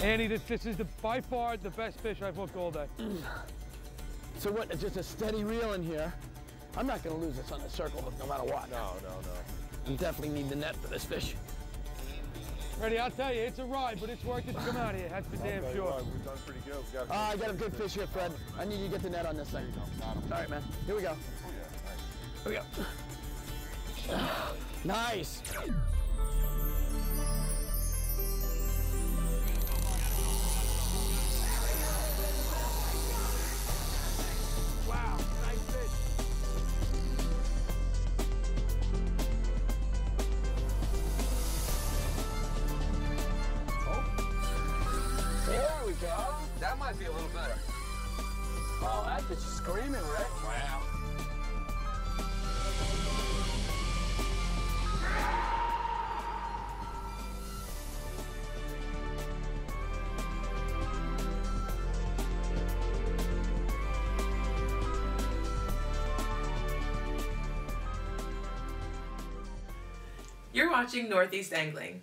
Andy, this is by far the best fish I've hooked all day. So what, just a steady reel in here. I'm not gonna lose this on the circle hook no matter what. No. You definitely need the net for this fish. Freddy, I'll tell you, it's a ride, but it's worth it to come out here. That's for damn sure. We've done pretty good. I got a good fish here, Fred. I need you to get the net on this thing. All right, man. Here we go. Oh, yeah. Here we go. Nice. Wow, nice fish. There we go. That might be a little better. Oh, that fish is screaming, Rick. Wow. You're watching Northeast Angling.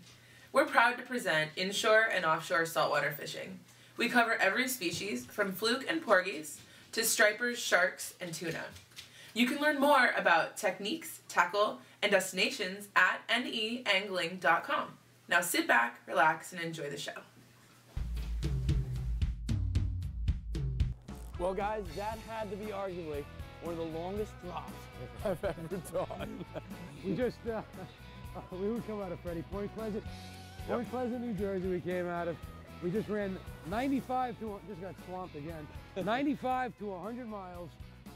We're proud to present inshore and offshore saltwater fishing. We cover every species from fluke and porgies to stripers, sharks, and tuna. You can learn more about techniques, tackle, and destinations at neangling.com. Now sit back, relax, and enjoy the show. Well, guys, that had to be arguably one of the longest drops I've ever done. We just, we would come out of Freddy, Point Pleasant, New Jersey we came out of. We just ran 95 to, just got swamped again, 95 to 100 miles.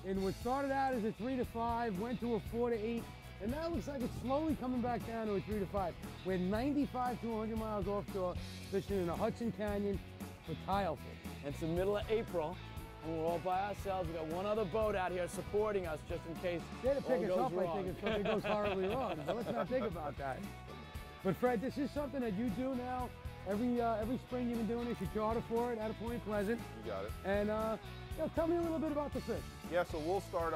And what started out as a 3 to 5, went to a 4 to 8, and now it looks like it's slowly coming back down to a 3 to 5. We're 95 to 100 miles offshore, fishing in the Hudson Canyon for tilefish. It's the middle of April, and we're all by ourselves. We've got one other boat out here supporting us just in case They're to pick us all up, goes I wrong. think, if something goes horribly wrong. So let's not think about that. But Fred, this is something that you do now. Every spring you've been doing this. You charter for it out of Point Pleasant. You got it. And tell me a little bit about the fish. Yeah, so we'll start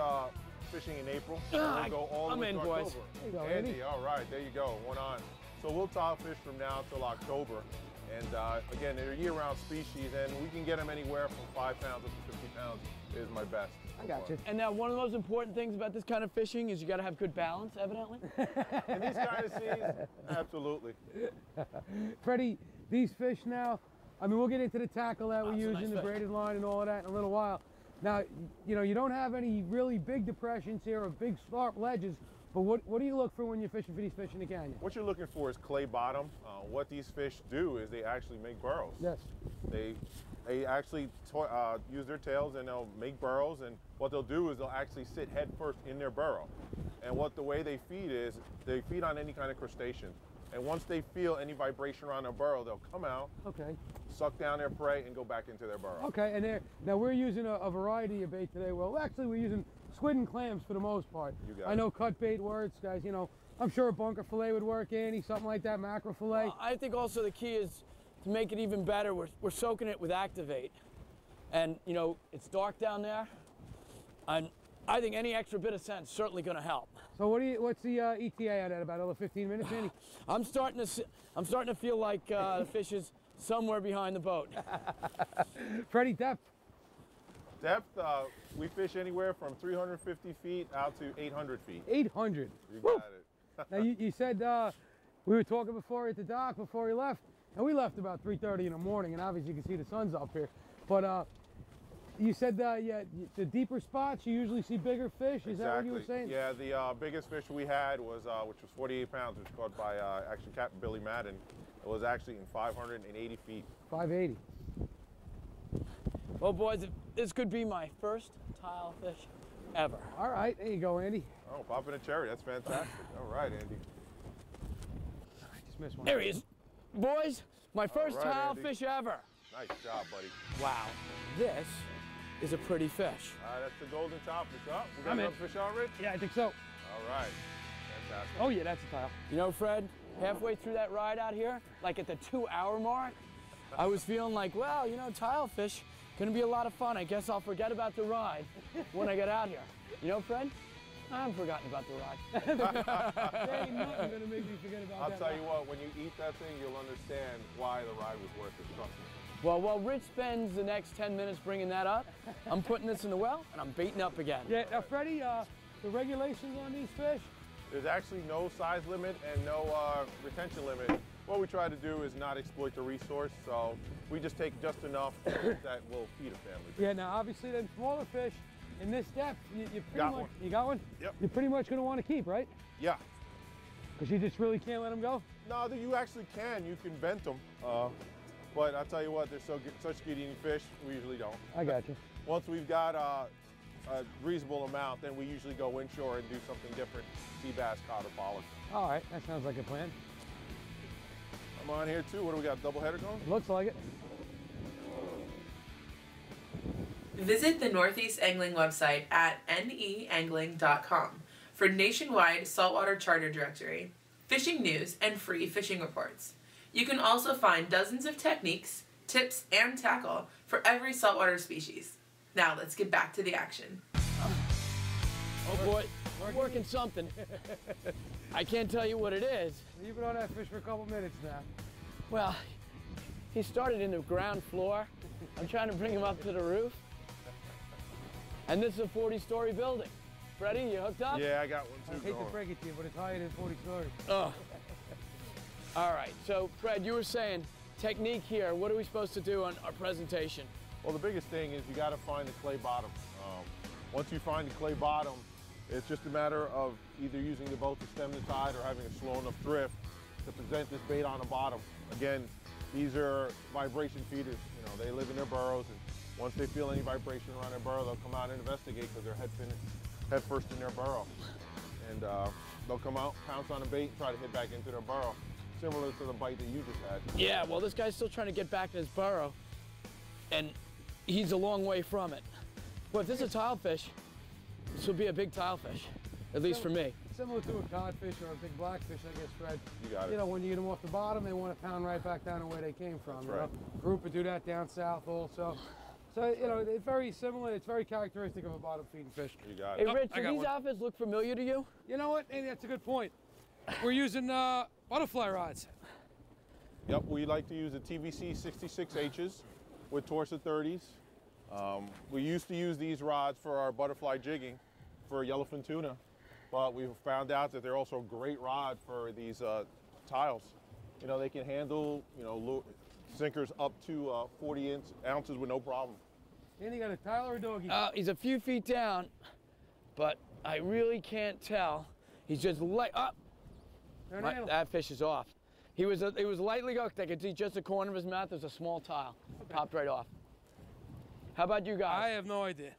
fishing in April. We'll go all the way I'm in, to boys. October. There you go, Andy, Andy. all right, there you go, one on. So we'll tile fish from now till October. And again, they're year-round species, and we can get them anywhere from 5 pounds up to 50 pounds is my best. I got you. And now one of the most important things about this kind of fishing is you got to have good balance, evidently. In these kind of seas, absolutely. Freddie, these fish now, I mean, we'll get into the tackle that we That's a use nice in the fish. braided line and all of that in a little while. Now, you know, you don't have any really big depressions here or big sharp ledges, but what do you look for when you're fishing for these fish in the canyon? What you're looking for is clay bottom. What these fish do is they actually make burrows. Yes. They actually use their tails and they'll make burrows, and what they'll do is they'll actually sit head first in their burrow. And the way they feed is they feed on any kind of crustacean. And once they feel any vibration around their burrow, they'll come out, Okay. suck down their prey, and go back into their burrow. Okay, and now we're using a variety of bait today. Well, actually, we're using squid and clams for the most part. You got I it. know cut bait works, guys. You know, I'm sure a bunker fillet would work, Andy, something like that, mackerel fillet. I think also the key is to make it even better. We're soaking it with Activate. And, you know, it's dark down there. And I think any extra bit of scent is certainly going to help. So what's the ETA on that? About another 15 minutes, Andy? I'm starting to feel like the fish is somewhere behind the boat. Freddie, depth? Depth, we fish anywhere from 350 feet out to 800 feet. 800. You Woo! got it. Now you said we were talking before at the dock before we left, and we left about 3:30 in the morning, and obviously you can see the sun's up here. But you said yeah, the deeper spots you usually see bigger fish. Is that what you were saying? Yeah, the biggest fish we had was which was 48 pounds, which was caught by actually Capt Billy Madden. It was actually in 580 feet. 580. Well, boys, this could be my first tile fish ever. All right, there you go, Andy. Oh, popping a cherry. That's fantastic. All right, Andy. I just missed one. There he is. Boys, my first right, tile Andy. fish ever. Nice job, buddy. Wow, this is a pretty fish. That's the golden topfish. Oh, we got I'm in. another fish on, Rich? Yeah, I think so. All right. Fantastic. Oh yeah, that's a tile. You know, Fred, halfway through that ride out here, like at the 2-hour mark, I was feeling like, well, you know, tile fish, gonna be a lot of fun. I guess I'll forget about the ride when I get out here. You know, Fred, I haven't forgotten about the ride. There ain't nothing gonna make me forget about I'll that. tell you what, when you eat that thing, you'll understand why the ride was worth it. Trust me. Well, while Rich spends the next 10 minutes bringing that up, I'm putting this in the well and I'm baiting up again. Yeah, now Freddie, the regulations on these fish? There's actually no size limit and no retention limit. What we try to do is not exploit the resource, so we just take just enough that will feed a family. Yeah, now obviously them smaller fish in this depth, you pretty much, you got one? Yep. You're pretty much gonna want to keep, right? Yeah. Because you just really can't let them go? No, you actually can. You can vent them. But I'll tell you what, they're such good eating fish, we usually don't. I got you. Once we've got a reasonable amount, then we usually go inshore and do something different, sea bass, cod, or pollock. All right, that sounds like a plan. I'm on here too. What do we got, double header going? Looks like it. Visit the Northeast Angling website at neangling.com for nationwide saltwater charter directory, fishing news, and free fishing reports. You can also find dozens of techniques, tips, and tackle for every saltwater species. Now let's get back to the action. Oh boy, we're working something. I can't tell you what it is. You've been on that fish for a couple minutes now. Well, he started in the ground floor. I'm trying to bring him up to the roof. And this is a 40-story building. Freddie, you hooked up? Yeah, I got one I too. hate to break it to you, but it's higher than 40 stories. Oh. All right, so Fred, you were saying technique here. What are we supposed to do on our presentation? Well, the biggest thing is you got to find the clay bottom. Once you find the clay bottom, it's just a matter of either using the boat to stem the tide or having a slow enough drift to present this bait on the bottom. Again, these are vibration feeders. You know, they live in their burrows, and once they feel any vibration around their burrow, they'll come out and investigate because they're head first in their burrow. And they'll come out, pounce on a bait, and try to hit back into their burrow, similar to the bite that you just had. Yeah, well, this guy's still trying to get back in his burrow, and he's a long way from it. Well, if this is a tilefish, this will be a big tilefish, at least for me. Similar to a codfish or a big blackfish, I guess, Fred. You got it. You know, when you get them off the bottom, they want to pound right back down to where they came from. That's you right. know? Group would do that down south also. So, you know, it's very similar. It's very characteristic of a bottom feeding fish. You got Hey, it. Rich, I do got these one. outfits look familiar to you? You know what? Hey, that's a good point. We're using butterfly rods. Yep, we like to use the TVC 66H's with Torsa 30s. We used to use these rods for our butterfly jigging for yellowfin tuna, but we've found out that they're also a great rod for these tiles. You know, they can handle, you know, sinkers up to 40 ounces with no problem. And you got a tile or a doggy? He's a few feet down, but I really can't tell. He's just up. That fish is off. He was lightly hooked. I could see just the corner of his mouth. There's a small tile. Okay. Popped right off. How about you guys? I have no idea.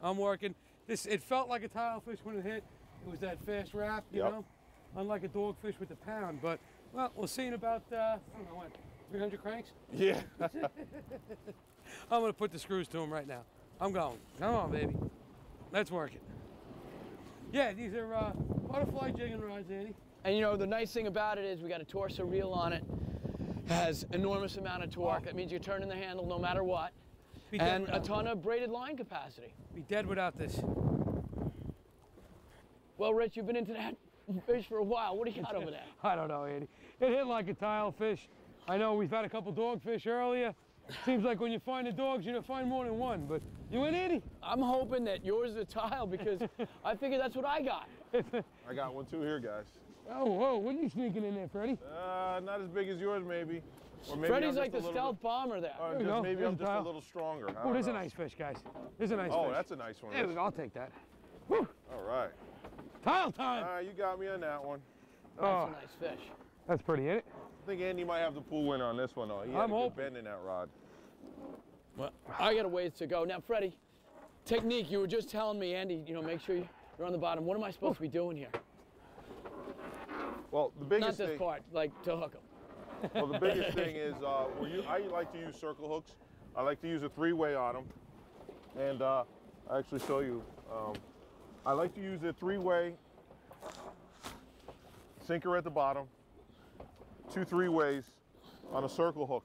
I'm working. It felt like a tilefish when it hit. It was that fast wrap, you know, unlike a dogfish with the pound. But, well, we'll see in about, I don't know what, 300 cranks? Yeah. I'm going to put the screws to him right now. I'm going. Come on, baby. Let's work it. Yeah, these are butterfly jigging rods, Andy. And you know, the nice thing about it is we got a torso reel on it. Has enormous amount of torque. That means you're turning the handle no matter what. And a ton of braided line capacity. Be dead without this. Well, Rich, you've been into that fish for a while. What do you got over there? I don't know, Andy. It hit like a tilefish. I know we've had a couple dogfish earlier. Seems like when you find the dogs, you don't find more than one. But you in, Andy? I'm hoping that yours is a tile because I figure that's what I got. I got one too here, guys. Oh, whoa, what are you sneaking in there, Freddie? Not as big as yours, maybe. Or maybe Freddy's I'm like just the stealth bomber there. There we go. Maybe There's I'm a just a tile. little stronger. Oh, there's a nice fish, guys. There's a nice fish. Oh, that's a nice one. There we go, I'll take that. Whew. All right. Tile time! You got me on that one. That's a nice fish. That's pretty, ain't it? I think Andy might have the pool winner on this one, though. He had a good bend in that rod. Well, I got a ways to go. Now, Freddie, technique, you were just telling me, Andy, you know, make sure you're on the bottom. What am I supposed to be doing here? Well, the biggest Not this thing, part, like to hook them. well, the biggest thing is I like to use circle hooks. I like to use a three-way on them. And I actually show you. I like to use a three-way sinker at the bottom, 2 3-ways on a circle hook.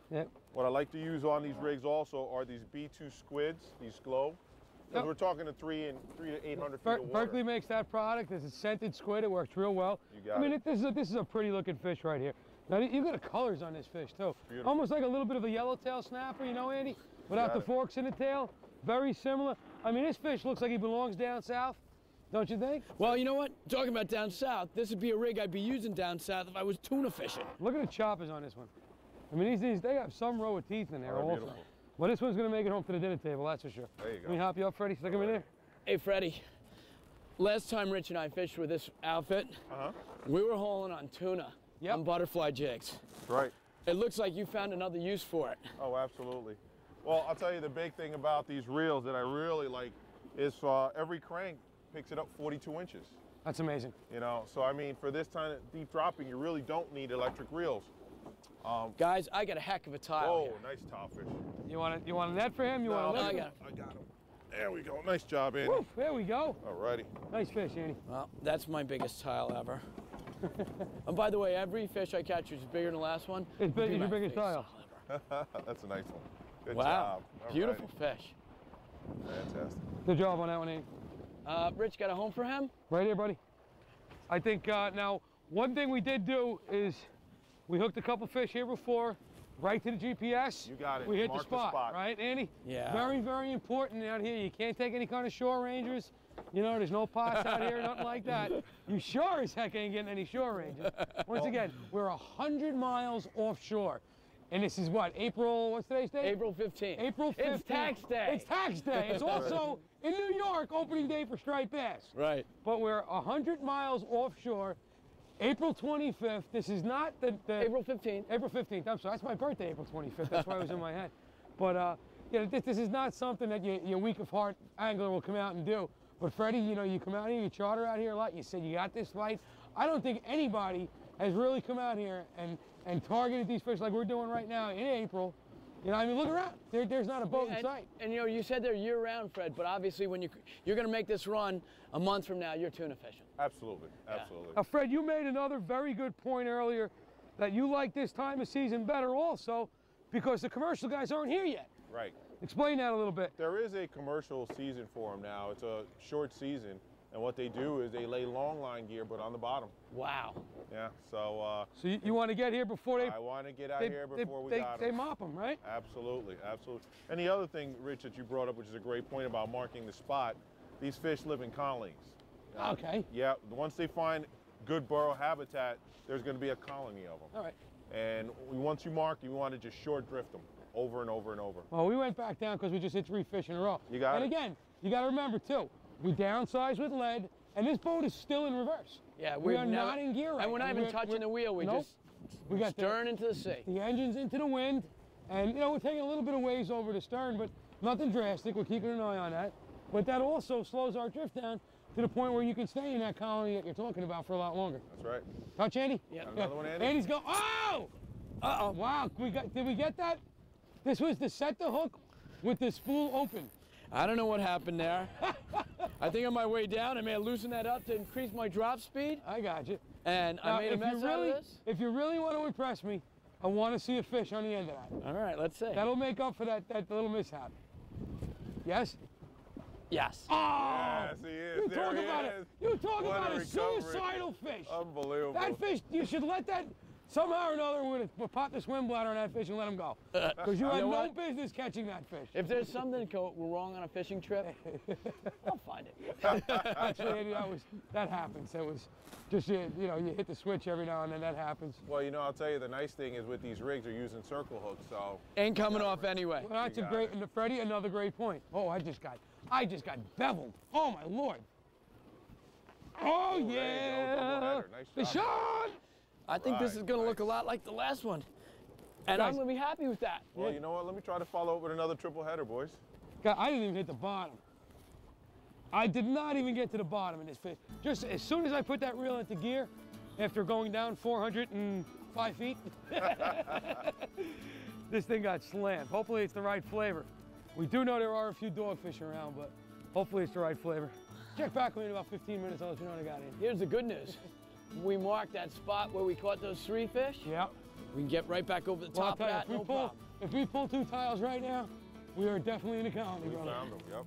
Yep. What I like to use on these rigs also are these B2 squids, these glow. Because we're talking to 3 to 800 feet of water. Berkeley makes that product. It's a scented squid. It works real well. You got I mean, it. this is a pretty looking fish right here. Now, you got the colors on this fish, too. Beautiful. Almost like a little bit of a yellowtail snapper, you know, Andy? Without the forks in the tail. Very similar. I mean, this fish looks like he belongs down south, don't you think? Well, you know what? Talking about down south, this would be a rig I'd be using down south if I was tuna fishing. Look at the choppers on this one. I mean, they have some row of teeth in there also. Beautiful. Well, this one's going to make it home to the dinner table, that's for sure. There you go. Let me hop you up, Freddie. Stick him in there. Hey, Freddie. Last time Rich and I fished with this outfit, we were hauling on tuna on butterfly jigs. Right. It looks like you found another use for it. Oh, absolutely. Well, I'll tell you the big thing about these reels that I really like is every crank picks it up 42 inches. That's amazing. You know, so I mean, for this kind of deep dropping, you really don't need electric reels. Guys, I got a heck of a tile Oh, here. nice tilefish. You want a net for him? You want a net? I for him? got it. I got him. There we go. Nice job, Andy. Woo, there we go. Alrighty. Nice fish, Andy. Well, that's my biggest tile ever. And by the way, every fish I catch is bigger than the last one. It's big as your biggest tile. That's a nice one. Good Wow, job. beautiful fish. Fantastic. Good job on that one, Andy. Rich, got a home for him? Right here, buddy. I think now, one thing we did do is we hooked a couple fish here before, right to the GPS. You got it. We hit the Mark spot, right, Andy? Yeah. Very, very important out here. You can't take any kind of shore rangers. You know, there's no pots out here, nothing like that. You sure as heck ain't getting any shore rangers. Once again, we're 100 miles offshore. And this is what, April, what's today's date? April 15th. April 15th. It's tax day. It's tax day. It's also, in New York, opening day for striped bass. Right. But we're 100 miles offshore, April 25th. This is not the April 15th. April 15th. I'm sorry, that's my birthday, April 25th. That's why it was in my head. But you know, this is not something that your weak of heart angler will come out and do. But Freddie, you know, you come out here, you charter out here a lot. You said you got this light. I don't think anybody has really come out here and targeted these fish like we're doing right now in April. You know, I mean, look around. There's not a boat in sight. And you know, you said they're year-round, Fred, but obviously when you're going to make this run a month from now, you're tuna fishing. Absolutely. Absolutely. Now, Fred, you made another very good point earlier that you like this time of season better also because the commercial guys aren't here yet. Right. Explain that a little bit. There is a commercial season for them now. It's a short season, and what they do is they lay long line gear, but on the bottom. Wow. Yeah. So. So you want to get here before they? I want to get out here before we got They them. mop them, right? Absolutely, absolutely. And the other thing, Rich, that you brought up, which is a great point about marking the spot, these fish live in colonies. Okay. Yeah. Once they find good burrow habitat, there's going to be a colony of them. All right. And once you mark, you want to just short drift them over and over and over. Well, we went back down because we just hit 3 fish in a row. You got it. And again, you got to remember too, we downsized with lead, and this boat is still in reverse. Yeah, we are not in gear right and we're not even touching the wheel. We just stern into the sea. The engine's into the wind, and you know we're taking a little bit of ways over the stern, but nothing drastic. We're keeping an eye on that. But that also slows our drift down to the point where you can stay in that colony that you're talking about for a lot longer. That's right. Touch, Andy? Yeah. Another one, Andy? Andy's going, oh! Uh-oh. Wow, did we get that? This was to set the hook with the spool open. I don't know what happened there. I think on my way down, I may have loosened that up to increase my drop speed. I got you. And Now, I made a mess out of this. If you really want to impress me, I want to see a fish on the end of that. All right, let's see. That'll make up for that little mishap. Yes? Yes. Oh! Yes, he is. You There talk he about is. it. You talk What about a a recovery. suicidal fish. Unbelievable. That fish, you should let that, somehow or another, we'll pop the swim bladder on that fish and let him go. Because you have know no what? business catching that fish. If there's something go wrong on a fishing trip, I'll find it. Actually, Eddie, that happens. It was just, you know, you hit the switch every now and then, that happens. Well, you know, I'll tell you, the nice thing is with these rigs, they're using circle hooks, so. Ain't coming off anyway. Well, that's a got great, it. and Freddie, another great point. Oh, I just got beveled. Oh, my Lord. Oh, there you go. yeah. Doubleheader. Nice The job. shot. I think this is Right, going to nice. look a lot like the last one. And I'm Guys. going to be happy with that. Well, you know what? Let me try to follow up with another triple header, boys. God, I didn't even hit the bottom. I did not even get to the bottom of this fish. Just as soon as I put that reel into gear, after going down 405 feet, this thing got slammed. Hopefully it's the right flavor. We do know there are a few dogfish around, but hopefully it's the right flavor. Check back with me in about 15 minutes. I'll let you know what I got in. Here's the good news. We marked that spot where we caught those 3 fish. Yep. We can get right back over the Well, I'll top tell of you, that, no problem. if we pull 2 tiles right now, we are definitely in the colony, We brother. found them, yep.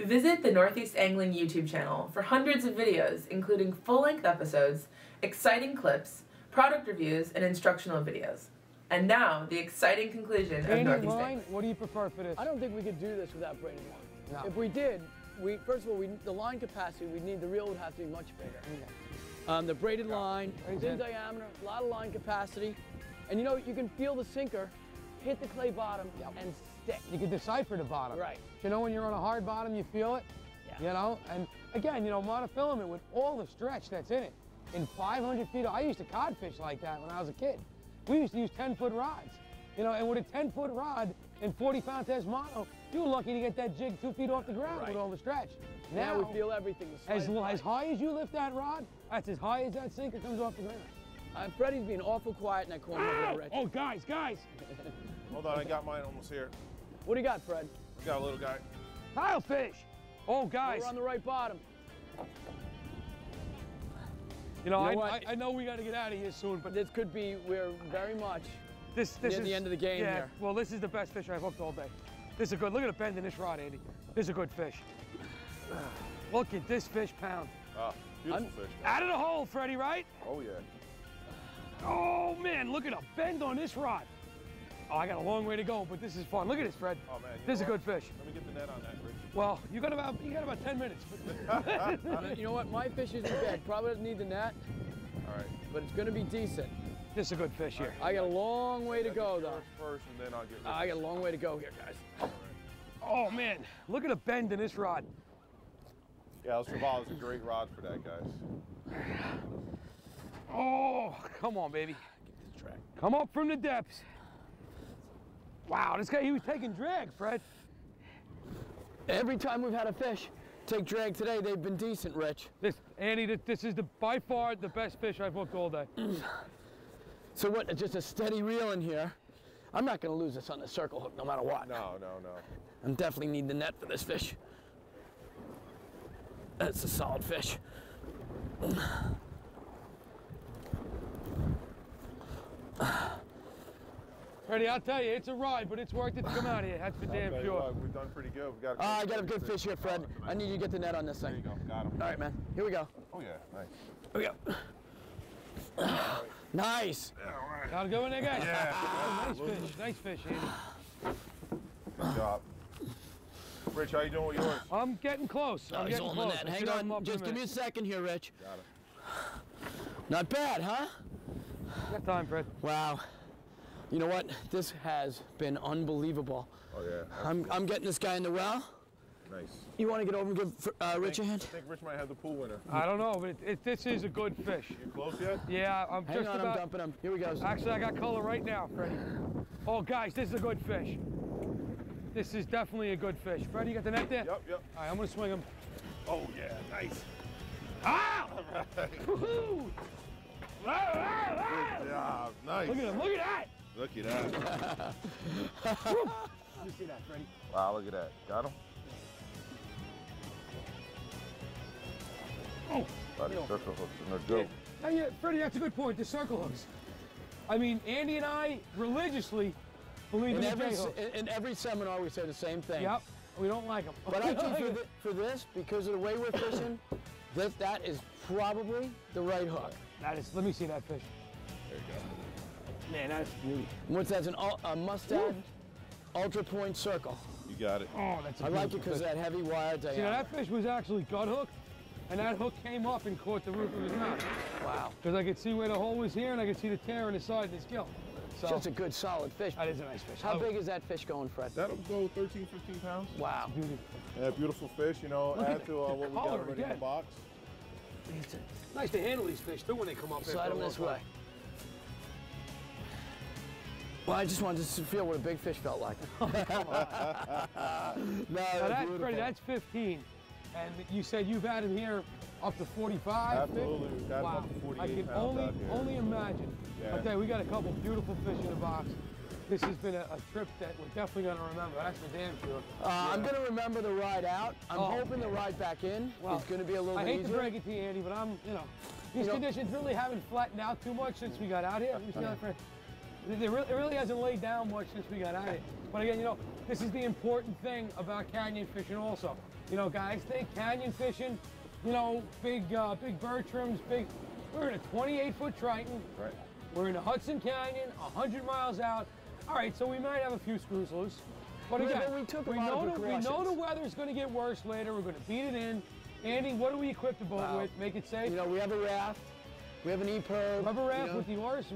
Visit the Northeast Angling YouTube channel for hundreds of videos, including full-length episodes, exciting clips, product reviews, and instructional videos. And now, the exciting conclusion of Northeast Angling. What do you prefer for this? I don't think we could do this without braided line. No. If we did, first of all, the line capacity, the reel would have to be much bigger. Yeah. The braided line, thin diameter, a lot of line capacity. And you know, you can feel the sinker hit the clay bottom and stick. You can decipher the bottom. Right. You know, when you're on a hard bottom, you feel it. Yeah. You know, and again, you know, monofilament with all the stretch that's in it. In 500 feet, I used to codfish like that when I was a kid. We used to use 10-foot rods. You know, and with a 10-foot rod and 40-pound test mono, you were lucky to get that jig 2 feet off the ground with all the stretch. Now we feel everything. As high as you lift that rod, that's as high as that sinker comes off the ground. Freddy's being awful quiet in that corner over there, Rich. Oh, guys. Hold on, I got mine almost here. What do you got, Fred? We got a little guy. Tilefish. Oh, guys. We're on the right bottom. You know I know we got to get out of here soon, but This could be, we're very much this near is the end of the game here. Well, this is the best fish I've hooked all day. This is a good, look at the bend in this rod, Andy. This is a good fish. Look at this fish pound. Beautiful fish. Out of the hole, Freddy, right? Oh, yeah. Oh, man, look at the bend on this rod. Oh, I got a long way to go, but this is fun. Look at this, Fred. Oh, man. This is a good fish. Let me get the net on that, Rich. Well, you got about 10 minutes. You know what? My fish isn't bad. Probably doesn't need the net. All right. But it's going to be decent. This is a good fish here. I got a long way to go, though. First, and then I'll get. I got a long way to go here, guys. Oh, man, look at the bend in this rod. Yeah, El Cheval is a great rod for that, guys. Oh, come on, baby. Get this track. Come up from the depths. Wow, this guy, he was taking drag, Fred. Every time we've had a fish take drag today, they've been decent, Rich. Andy, this is by far the best fish I've hooked all day. So what, just a steady reel in here. I'm not going to lose this on the circle hook no matter what. No. I definitely need the net for this fish. That's a solid fish. Freddy, I'll tell you, it's a ride, but it's worth it to come out here. That's for damn sure. We've done pretty good. We got I got a good fish here, Fred. I need you to get the net on this There thing. you go. Got him. All right, man. Here we go. Oh, yeah. Nice. Here we go. Nice. Yeah, all right. Got to go in there, guys. Yeah. Nice fish, Andy. Good job. Rich, how you doing with yours? I'm getting close. I'm He's getting holding close. the net. Hang on. Just give me a second here, Rich. Got it. Not bad, huh? Got time, Fred. Wow. You know what? This has been unbelievable. Oh, yeah. I'm getting this guy in the well. Nice. You want to get over and give Rich a hand? I think Rich might have the pool winner. I don't know, but this is a good fish. You close yet? Yeah, I'm Hang just on, about. I'm dumping him. Here we go. Actually, I got color right now, Freddy. Oh, guys, this is a good fish. This is definitely a good fish. Freddy, you got the net there? Yep. All right, I'm gonna swing him. Oh, yeah. Nice. Ah! Woohoo! Good job. Nice. Look at him, look at that! Look at that. You see that, Freddy? Wow, look at that. Got him? Oh! By the circle hooks and they're good. Yeah, Freddy, that's a good point. The circle hooks. I mean, Andy and I religiously believe in the J-hook. In every seminar, we say the same thing. Yep. We don't like them. But actually, for this, because of the way we're fishing, that is probably the right hook. That is. Let me see that fish. There you go. Man, that's beauty. What's that? A Mustad Ultra Point Circle. You got it. Oh, that's. I like it because of that heavy wire See, now diameter. that fish was actually gut hooked, and that hook came up and caught the roof of his mouth. Wow. Because I could see where the hole was here, and I could see the tear in the side of his gill. So Just a good, solid fish. that is a nice fish. How big is that fish going, Fred? That'll go 13, 15 pounds. Wow. Beauty. Yeah, beautiful fish, you know, Look at add to what we got color already in the again. box. Nice to handle these fish too when they come up. Slide them this way. Well, I just wanted to feel what a big fish felt like. No, Now that's beautiful. Freddie, that's 15. And you said you've had him here up to 45? Absolutely. We've got him Wow. up to 48 I can pounds out here. only imagine. Yeah. Okay, we got a couple beautiful fish in the box. This has been a trip that we're definitely going to remember. That's for damn sure. I'm going to remember the ride out. I'm Oh. hoping the ride back in is going to be a little I bit hate easier. to break it to you, Andy, but these conditions really haven't flattened out too much since we got out here. It really hasn't laid down much since we got out here. But again, this is the important thing about canyon fishing also. You know, guys think canyon fishing, you know, big Bertrams, we're in a 28-foot Triton. Right. We're in the Hudson Canyon, 100 miles out. All right, so we might have a few screws loose. But again, we know the weather's going to get worse later. We're going to beat it in. Andy, what do we equip the boat with? Make it safe? You know, we have a raft. We have an e-perb. Rubber raft with the oars?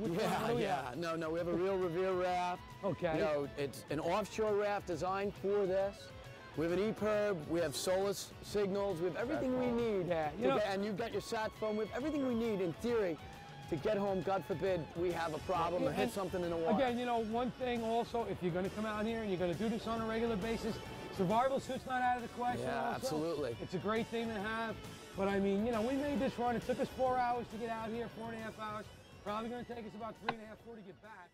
No, we have a real Revere raft. Okay. You know, it's an offshore raft designed for this. We have an e-perb. We have solar signals. We have everything we need. Yeah. And you've got your sat phone. We have everything we need, in theory, to get home. God forbid we have a problem or hit something in the water. Again, you know, one thing also, if you're going to come out here and you're going to do this on a regular basis, survival suit's not out of the question. Yeah, also. absolutely. It's a great thing to have. But I mean, you know, we made this run. It took us 4 hours to get out here, 4.5 hours. Probably going to take us about 3.5, 4 to get back.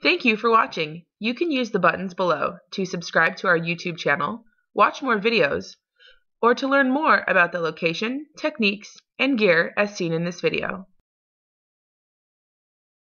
Thank you for watching. You can use the buttons below to subscribe to our YouTube channel, watch more videos, or to learn more about the location, techniques, and gear as seen in this video.